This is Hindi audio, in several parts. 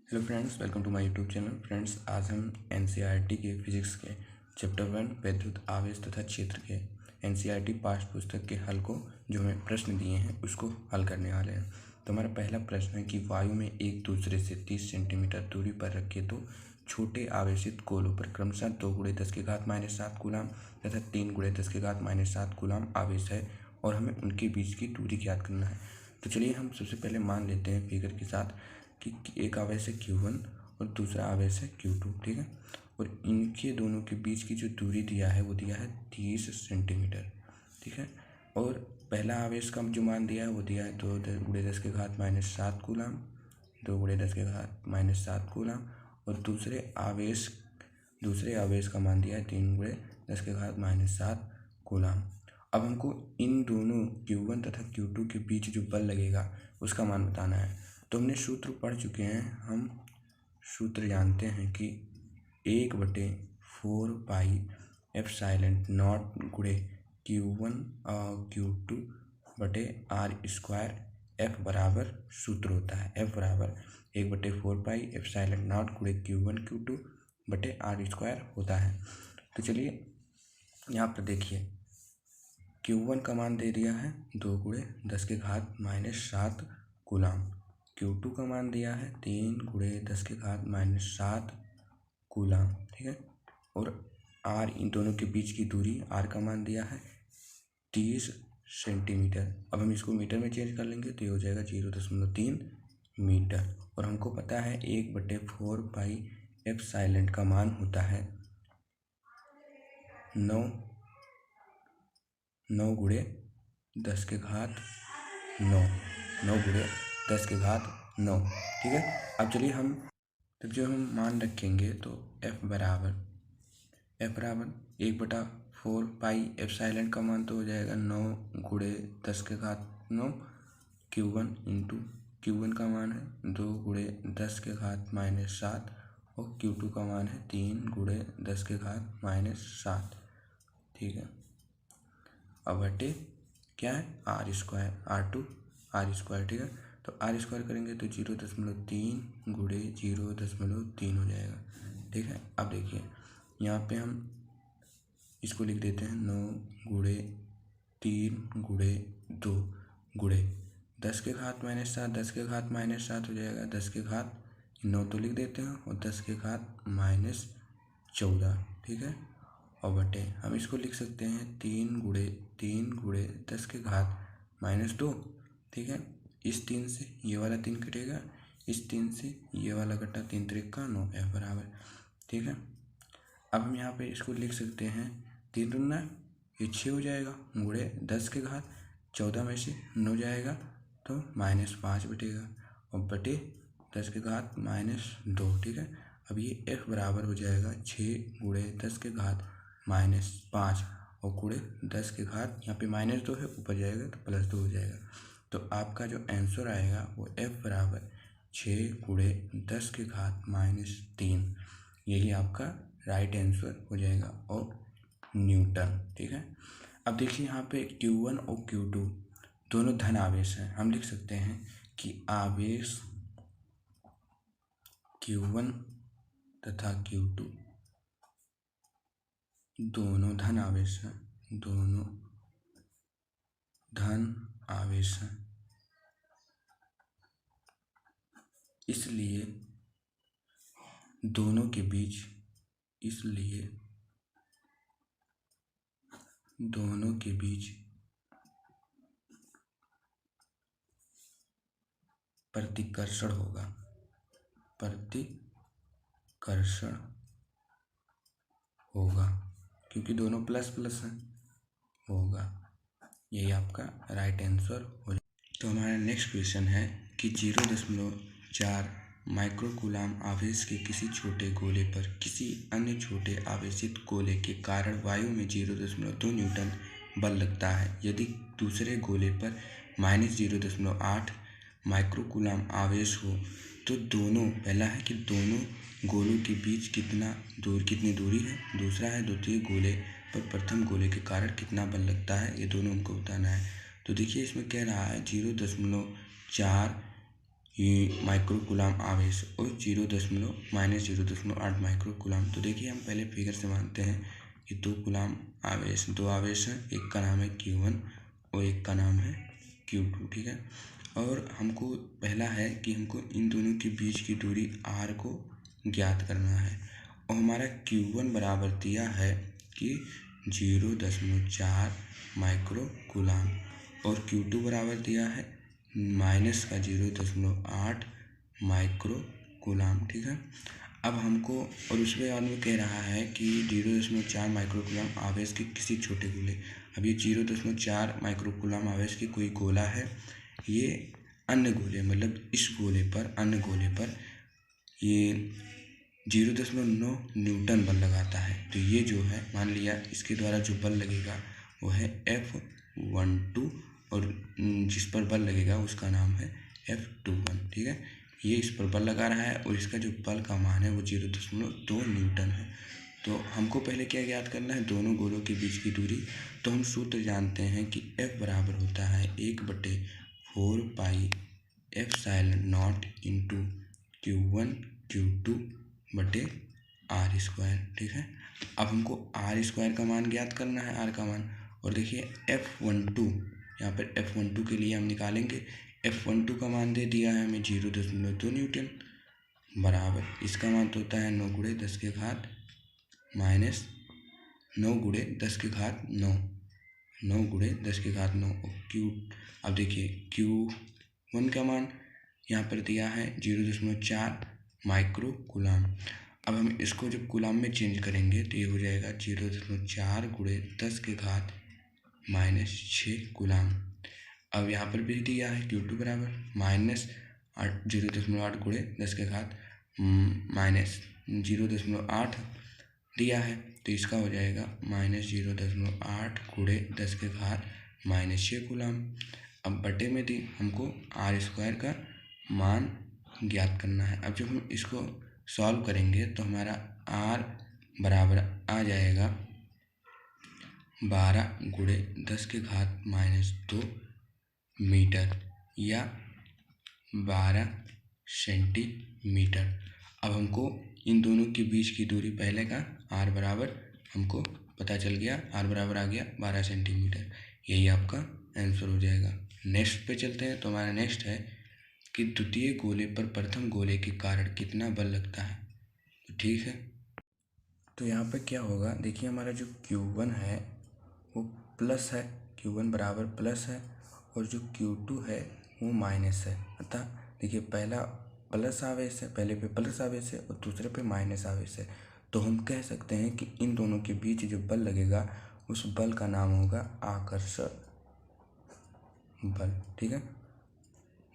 Hello friends, welcome to my YouTube channel. Friends, आज हम एनसीईआरटी के फिजिक्स के चैप्टर 1 वैद्युत आवेश तथा क्षेत्र के एनसीईआरटी पाठ्य पुस्तक के हल को जो हमें प्रश्न दिए हैं उसको हल करने वाले हैं। तो हमारा पहला प्रश्न है कि वायु में एक दूसरे से 30 सेंटीमीटर दूरी पर रखे तो छोटे आवेशित गोलों पर क्रमशः 2 × 10⁻⁷ कूलाम तथा 3 × 10⁻⁷ कूलाम आवेश है और हमें उनके बीच की दूरी ज्ञात करना है। तो चलिए हम सबसे पहले मान लेते हैं फिगर के साथ कि एक आवेश है Q1 और दूसरा आवेश है Q2, ठीक है। और इनके दोनों के बीच की जो दूरी दिया है वो दिया है 30 सेंटीमीटर, ठीक है। और पहला आवेश का जो मान दिया है वो दिया है 2 × 10⁻⁷ कूलाम, 2 × 10⁻⁷ कूलाम। और दूसरे आवेश का मान दिया है 3 × 10⁻⁷ कूलाम। अब हमको इन दोनों Q1 तथा Q2 के बीच जो बल लगेगा उसका मान बताना है। तो हमने सूत्र पढ़ चुके हैं, हम सूत्र जानते हैं कि 1/4πε0 Q1 और Q2 बटे r² F बराबर सूत्र होता है। F बराबर 1/4πε0 Q1 Q2 बटे r² होता है। तो चलिए यहाँ पर देखिए, Q1 का मान दे दिया है 2 × 10⁻⁷ कूलाम, Q2 का मान दिया है 3 × 10⁻⁷ कूलाम, ठीक है। और R, इन दोनों के बीच की दूरी R का मान दिया है 30 सेंटीमीटर। अब हम इसको मीटर में चेंज कर लेंगे तो ये हो जाएगा 0.3 मीटर। और हमको पता है 1/4πε का मान होता है 9 × 10⁹ ठीक है। अब चलिए हम जो हम मान रखेंगे तो F बराबर 1/4πε का मान तो हो जाएगा 9 × 10⁹ Q1 का मान है 2 × 10⁻⁷ और Q2 का मान है 3 × 10⁻⁷, ठीक है। अब बटे क्या है r², r2, ठीक है। तो r² करेंगे तो 0.3 × 0.3 हो जाएगा, ठीक है। अब देखिए यहाँ पे हम इसको लिख देते हैं 9 × 3 × 2 × 10⁻⁷ हो जाएगा 9 तो लिख देते हैं और 10⁻14, ठीक है। और बटे हम इसको लिख सकते हैं 3 × 10⁻², ठीक है। इस 3 से ये वाला 3 कटेगा, इस 3 से ये वाला कटा, 3 × 3 = 9, F बराबर, ठीक है। अब हम यहाँ पे इसको लिख सकते हैं 3 × 9 ये 6 हो जाएगा, गुणे 10⁻14 में से 9 जाएगा तो -5 बटेगा और बटे 10⁻², ठीक है। अब ये F बराबर हो जाएगा 6 × 10⁻5 और गुणे 10⁻, यहाँ पे -2 है, ऊपर जाएगा तो +2 हो जाएगा। तो आपका जो आंसर आएगा वो F बराबर 6 × 10⁻3, यही आपका राइट आंसर हो जाएगा और न्यूटन, ठीक है। अब देखिए यहाँ पे Q1 और Q2 दोनों धन आवेश हैं। हम लिख सकते हैं कि आवेश Q1 तथा Q2 दोनों धन आवेश हैं, दोनों धन आवेश हैं। इसलिए दोनों के बीच प्रतिकर्षण होगा क्योंकि दोनों प्लस हैं, होगा। यही आपका राइट आंसर हो जाएगा। तो हमारा नेक्स्ट क्वेश्चन है कि 0.4 माइक्रोकूलाम आवेश के किसी छोटे गोले पर किसी अन्य छोटे आवेशित गोले के कारण वायु में 0.2 न्यूटन बल लगता है। यदि दूसरे गोले पर -0.8 माइक्रोकूलाम आवेश हो तो पहला है कि दोनों गोलों के बीच कितनी दूरी है, दूसरा है द्वितीय गोले पर प्रथम गोले के कारण कितना बल लगता है, ये दोनों हमको बताना है। तो देखिए इसमें कह रहा है 0.4 ये माइक्रो कूलाम आवेश और -0.8 माइक्रो कूलाम। तो देखिए हम पहले फिगर से मानते हैं कि 2 कूलाम आवेश, 2 आवेश हैं, एक का नाम है Q1 और एक का नाम है Q2, ठीक है। और हमको पहला है कि हमको इन दोनों के बीच की दूरी r को ज्ञात करना है और हमारा Q1 बराबर दिया है कि 0.4 माइक्रो कूलाम और Q2 बराबर दिया है -0.8 माइक्रो कूलाम, ठीक है। अब हमको और उसमें बाद में कह रहा है कि 0.4 माइक्रो कूलाम आवेश के किसी छोटे गोले। अब ये 0.4 माइक्रो कूलाम आवेश की कोई गोला है, ये अन्य गोले मतलब इस गोले पर, अन्य गोले पर ये 0.9 न्यूटन बल लगाता है। तो ये जो है मान लिया इसके द्वारा जो बल लगेगा वो है F12 और जिस पर बल लगेगा उसका नाम है F21, ठीक है। ये इस पर बल लगा रहा है और इसका जो बल का मान है वो 0.2 न्यूटन है। तो हमको पहले क्या ज्ञात करना है, दोनों गोलों के बीच की दूरी। तो हम सूत्र जानते हैं कि F बराबर होता है 1/4 pi epsilon into Q1 Q2 बटे r², ठीक है। अब हमको r² का मान ज्ञात करना है, r का मान। और देखिए F12, यहाँ पर F12 के लिए हम निकालेंगे। F12 का मान दे दिया है हमें 0.2 न्यूटन बराबर, इसका मान तो होता है 9 × 10 के घात -9 × 10 के घात 9, 9 × 10 के घात 9। अब देखिए Q1 का मान यहाँ पर दिया है 0.4 माइक्रो कूलाम। अब हम इसको जब कूलाम में चेंज करेंगे तो ये हो जाएगा 0.4 × 10 के घात -6 कूलाम। अब यहाँ पर भी दिया है Q2 बराबर -0.8 × 10 के घात -0.8 दिया है, तो इसका हो जाएगा -0.8 × 10 के घात -6 कूलाम। अब बटे में दी हमको r² का मान ज्ञात करना है। अब जब हम इसको सॉल्व करेंगे तो हमारा r बराबर आ जाएगा 12 × 10 के घात -2 मीटर या 12 सेंटीमीटर। अब हमको इन दोनों के बीच की दूरी पहले का r बराबर हमको पता चल गया, r बराबर आ गया 12 सेंटीमीटर। यही आपका आंसर हो जाएगा। नेक्स्ट पे चलते हैं। तो हमारा नेक्स्ट है कि द्वितीय गोले पर प्रथम गोले के कारण कितना बल लगता है। तो ठीक है, तो यहाँ पे क्या होगा, देखिए हमारा जो Q1 है वो प्लस है, Q1 बराबर प्लस है और जो Q2 है वो माइनस है। अतः देखिए पहला प्लस आवेश है, पहले पे प्लस आवेश है और दूसरे पे माइनस आवेश है। तो हम कह सकते हैं कि इन दोनों के बीच जो बल लगेगा उस बल का नाम होगा आकर्षण बल, ठीक है।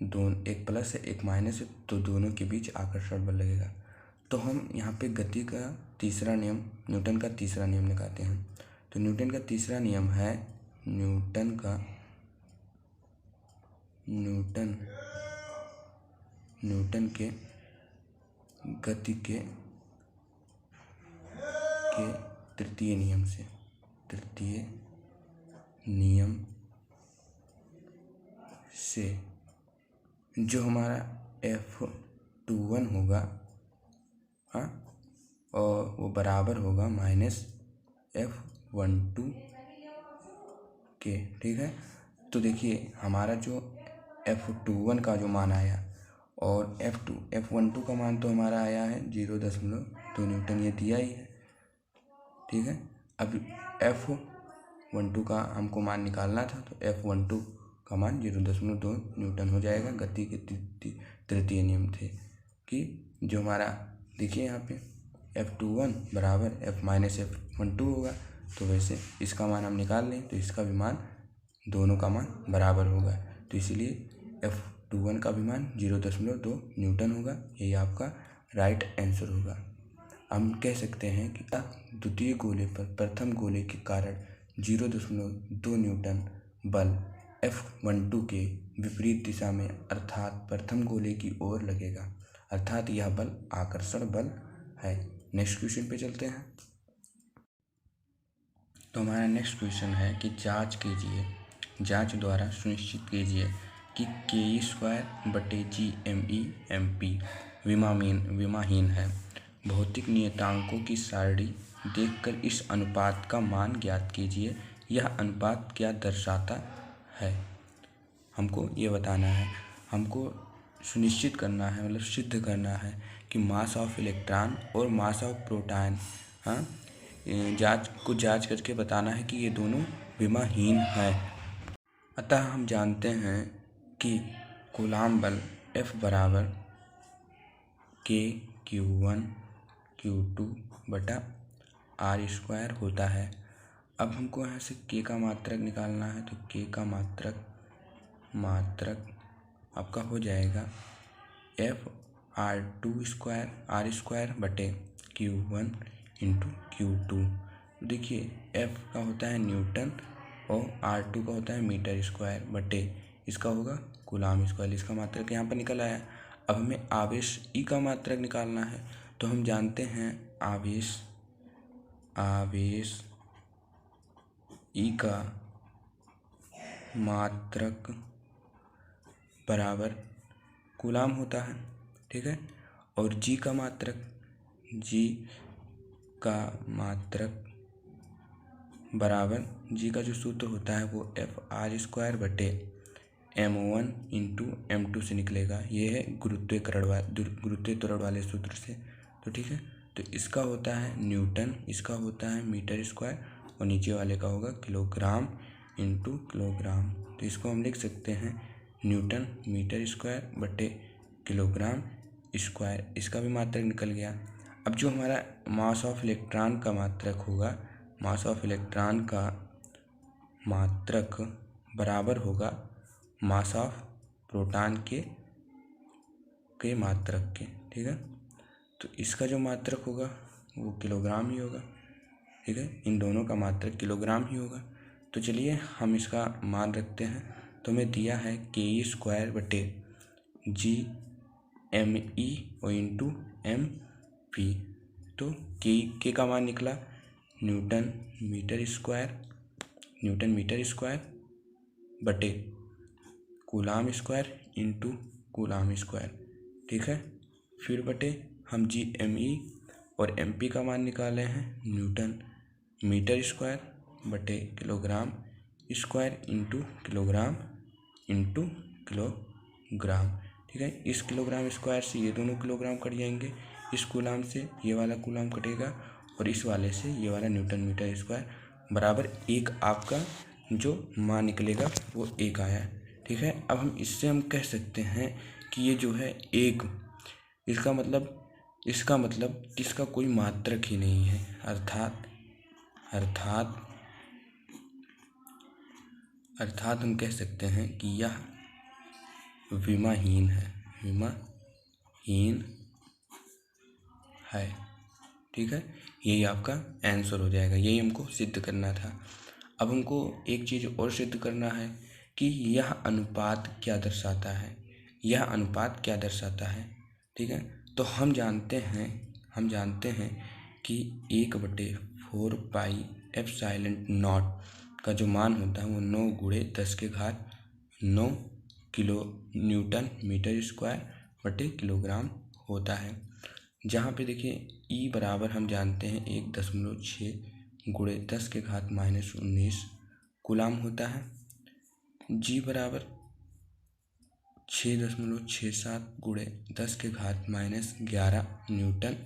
दोनों, एक प्लस है एक माइनस है, तो दोनों के बीच आकर्षण बल लगेगा। तो हम यहाँ पे गति का तीसरा नियम, न्यूटन का तीसरा नियम निकालते हैं। तो न्यूटन का तीसरा नियम है न्यूटन के गति के तृतीय नियम से जो हमारा F21 होगा, हाँ, और वो बराबर होगा -F12 के, ठीक है। तो देखिए हमारा जो F21 का जो मान आया और F12 का मान तो हमारा आया है 0.2 न्यूटन, ये दिया ही है, ठीक है। अब F12 का हमको मान निकालना था, तो F12 का मान 0.2 न्यूटन हो जाएगा। गति के तृतीय नियम थे कि जो हमारा देखिए यहाँ पे F21 बराबर F-F12 होगा, तो वैसे इसका मान हम निकाल लें तो इसका भी मान, दोनों का मान बराबर होगा। तो इसलिए F21 का भी मान 0.2 न्यूटन होगा। यही आपका राइट आंसर होगा। हम कह सकते हैं कि द्वितीय गोले पर प्रथम गोले के कारण 0.2 न्यूटन बल F12 के विपरीत दिशा में अर्थात प्रथम गोले की ओर लगेगा, अर्थात यह बल आकर्षण बल है। नेक्स्ट क्वेश्चन पे चलते हैं। तो हमारा नेक्स्ट क्वेश्चन है कि जांच द्वारा सुनिश्चित कीजिए कि ke² बटे GME/MP विमाहीन है। भौतिक नियतांकों की सारणी देखकर इस अनुपात का मान ज्ञात कीजिए। यह अनुपात क्या दर्शाता है? हमको ये बताना है, हमको सुनिश्चित करना है, मतलब सिद्ध करना है कि मास ऑफ इलेक्ट्रॉन और मास ऑफ प्रोटॉन, हाँ, जांच करके बताना है कि ये दोनों विमाहीन है। अतः हम जानते हैं कि कूलाम बल F बराबर K(Q1) Q2 बटा R² होता है। अब हमको यहाँ से K का मात्रक निकालना है, तो K का मात्रक आपका हो जाएगा F(R²) बटे Q1 इंटू Q2। देखिए F का होता है न्यूटन और R2 का होता है मीटर² बटे इसका होगा कूलाम²। इसका मात्रक यहाँ पर निकल आया। अब हमें आवेश E का मात्रक निकालना है, तो हम जानते हैं आवेश E का मात्रक बराबर कूलाम होता है, ठीक है। और G का मात्रक बराबर G का जो सूत्र होता है वो F(R²) बटे M1 इंटू M2 से निकलेगा। ये है गुरुत्वीय त्वरण वाले सूत्र से, तो ठीक है। तो इसका होता है न्यूटन, इसका होता है मीटर² और नीचे वाले का होगा किलोग्राम इंटू किलोग्राम। तो इसको हम लिख सकते हैं न्यूटन मीटर² बटे किलोग्राम²। इसका भी मात्रक निकल गया। अब जो हमारा मास ऑफ इलेक्ट्रॉन का मात्रक होगा, मास ऑफ इलेक्ट्रॉन का मात्रक बराबर होगा मास ऑफ प्रोटॉन के मात्रक के, ठीक है। तो इसका जो मात्रक होगा वो किलोग्राम ही होगा, ठीक है। इन दोनों का मात्रक किलोग्राम ही होगा। तो चलिए हम इसका मान रखते हैं। तो हमें दिया है Ke² बटे GME और इंटू MP। तो के का मान निकला न्यूटन मीटर² बटे कूलाम² इंटू कूलाम², ठीक है। फिर बटे हम GME और MP का मान निकाले हैं न्यूटन मीटर² बटे किलोग्राम² इंटू किलोग्राम, ठीक है। इस किलोग्राम² से ये दोनों किलोग्राम कट जाएंगे, इस कूलाम से ये वाला कूलाम कटेगा और इस वाले से ये वाला न्यूटन मीटर² बराबर 1 आपका जो मान निकलेगा वो 1 आया, ठीक है। अब हम इससे हम कह सकते हैं कि ये जो है 1, इसका मतलब इसका कोई मात्रक ही नहीं है, अर्थात हम कह सकते हैं कि यह विमाहीन है, ठीक है। यही आपका आंसर हो जाएगा। यही हमको सिद्ध करना था। अब हमको एक चीज़ और सिद्ध करना है कि यह अनुपात क्या दर्शाता है, ठीक है। तो हम जानते हैं कि 1/4 पाई ε0 का जो मान होता है वो 9 × 10⁹ किलो न्यूटन मीटर² बटे किलोग्राम होता है। जहाँ पे देखिए E बराबर हम जानते हैं 1.6 × 10⁻⁻19 कूलाम होता है। G बराबर 6.67 × 10⁻11 न्यूटन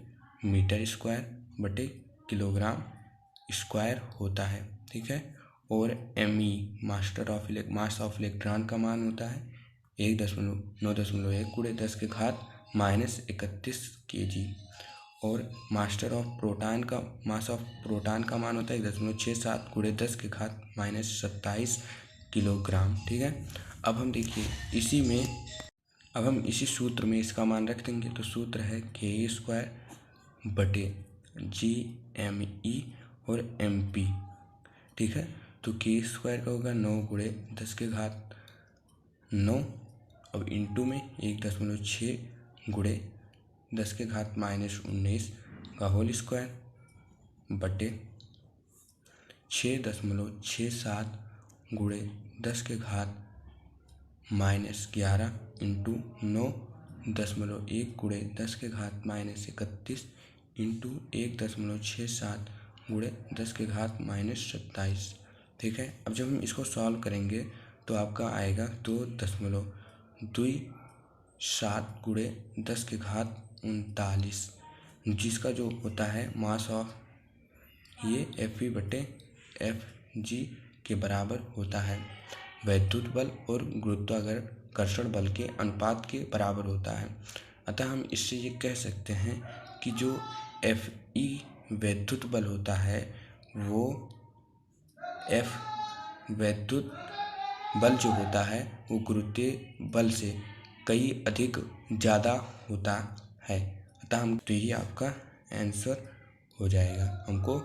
मीटर² बटे किलोग्राम² होता है, ठीक है। और ME मास ऑफ इलेक्ट्रॉन का मान होता है 9.1 × 10⁻31 kg। और मास ऑफ प्रोटॉन का मान होता है 1.67 × 10⁻27 किलोग्राम, ठीक है। अब हम देखिए इसी सूत्र में इसका मान रख देंगे। तो सूत्र है Ke² बटे GME और MP, ठीक है। तो Ke² का होगा 9 × 10⁻9 अब इंटू में 1.6 × 10⁻19 का होल स्क्वायर बटे 6.67 × -11 इंटू 9.1 गुणे 10⁻−31 इंटू 1.67 गुणे 10⁻27। ठीक है, अब जब हम इसको सॉल्व करेंगे तो आपका आएगा 2.27 गुणे 10⁻39, जिसका जो होता है मास ऑफ ये Fv/Fg के बराबर होता है। वैद्युत बल और गुरुत्वाकर्षण बल के अनुपात के बराबर होता है। अतः हम इससे ये कह सकते हैं कि जो Fe वैद्युत बल होता है वो F वैद्युत बल जो होता है वो गुरुत्वीय बल से कई अधिक ज़्यादा होता है। अतः हम तो ये आपका आंसर हो जाएगा। हमको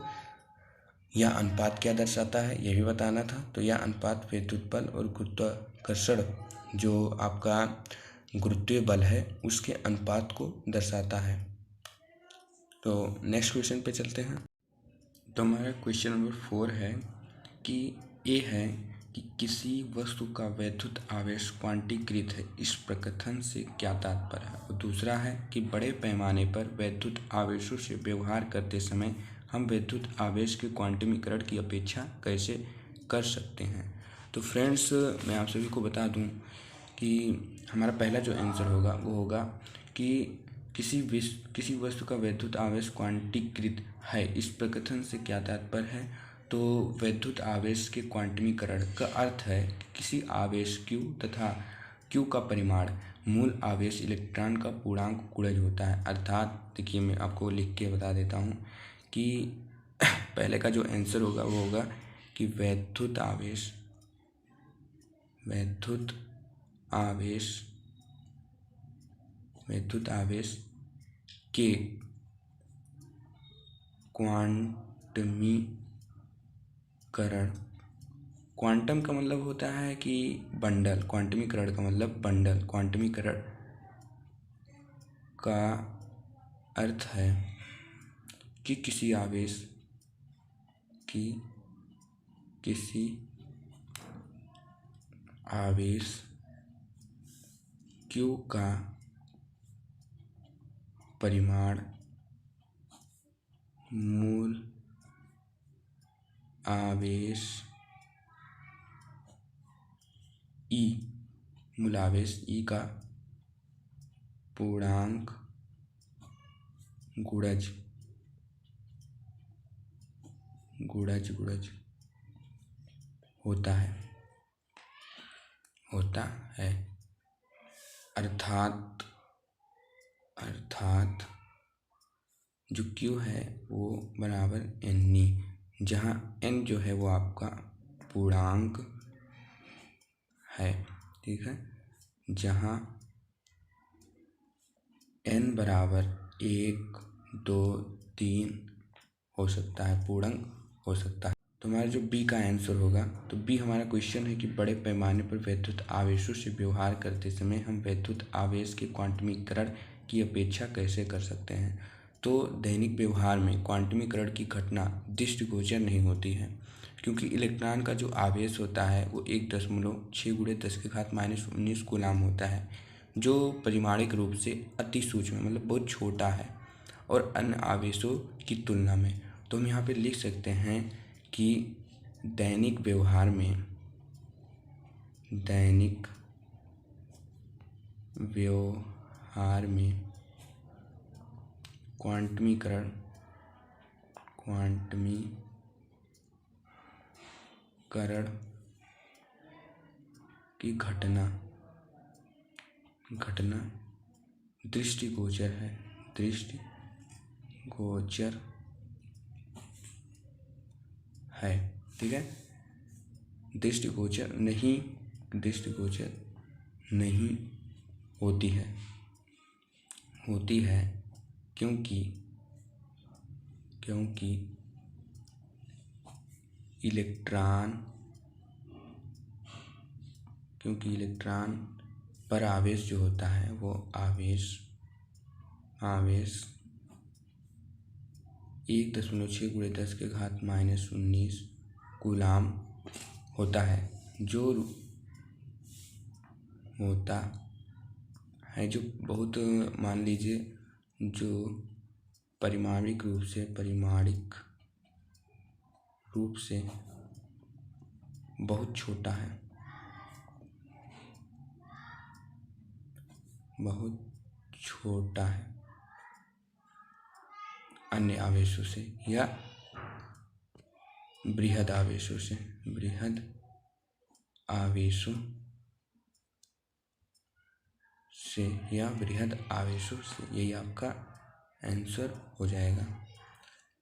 यह अनुपात क्या दर्शाता है ये भी बताना था। तो यह अनुपात विद्युत बल और गुरुत्वाकर्षण जो आपका गुरुत्वीय बल है उसके अनुपात को दर्शाता है। तो नेक्स्ट क्वेश्चन पे चलते हैं। तो हमारा क्वेश्चन नंबर 4 है कि ये है कि किसी वस्तु का वैद्युत आवेश क्वांटीकृत है, इस प्रकथन से क्या तात्पर्य है। और दूसरा है कि बड़े पैमाने पर वैद्युत आवेशों से व्यवहार करते समय हम वैद्युत आवेश के क्वांटमीकरण की अपेक्षा कैसे कर सकते हैं। तो फ्रेंड्स मैं आप सभी को बता दूं कि हमारा पहला जो आंसर होगा वो होगा कि किसी वस्तु का वैद्युत आवेश क्वांटीकृत है, इस प्रकथन से क्या तात्पर्य है। तो वैद्युत आवेश के क्वांटमीकरण का अर्थ है कि किसी आवेश Q तथा Q का परिमाण मूल आवेश इलेक्ट्रॉन का पूर्णांक गुणज होता है। अर्थात देखिए मैं आपको लिख के बता देता हूँ कि पहले का जो आंसर होगा वो होगा कि वैद्युत आवेश के क्वांटमीकरण, क्वांटम का मतलब होता है कि बंडल, क्वांटमीकरण का मतलब बंडल, क्वांटमीकरण का अर्थ है कि किसी आवेश Q का परिमाण मूल आवेश E का पूर्णांक गुणज होता है। अर्थात जो Q है वो बराबर NE, जहाँ N जो है वो आपका पूर्णांक है। ठीक है, जहाँ N बराबर 1, 2, 3 हो सकता है, पूर्णांक हो सकता है। तो हमारा जो B का आंसर होगा, तो B हमारा क्वेश्चन है कि बड़े पैमाने पर वैद्युत आवेशों से व्यवहार करते समय हम वैद्युत आवेश के क्वांटमीकरण की अपेक्षा कैसे कर सकते हैं। तो दैनिक व्यवहार में क्वांटमीकरण की घटना दृष्टिगोचर नहीं होती है, क्योंकि इलेक्ट्रॉन का जो आवेश होता है वो 1.6 गुणे 10⁻−19 कूलाम होता है, जो परिमाणिक रूप से अति सूक्ष्म मतलब बहुत छोटा है और अन्य आवेशों की तुलना में। तो हम यहाँ पे लिख सकते हैं कि दैनिक व्यवहार में क्वांटमीकरण की घटना दृष्टिगोचर है। ठीक है, दृष्टिगोचर नहीं होती है क्योंकि इलेक्ट्रॉन पर आवेश जो होता है वो आवेश 1.6 गुणे 10⁻−19 कूलाम होता है, जो होता है। जो बहुत, मान लीजिए, जो परिमाणिक रूप से बहुत छोटा है, अन्य आवेशों से या बृहद आवेशों से, यही आपका आंसर हो जाएगा।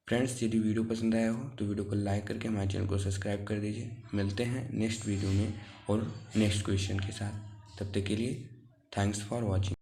फ्रेंड्स, यदि वीडियो पसंद आया हो तो वीडियो को लाइक करके हमारे चैनल को सब्सक्राइब कर दीजिए। मिलते हैं नेक्स्ट वीडियो में और नेक्स्ट क्वेश्चन के साथ। तब तक के लिए थैंक्स फॉर वॉचिंग।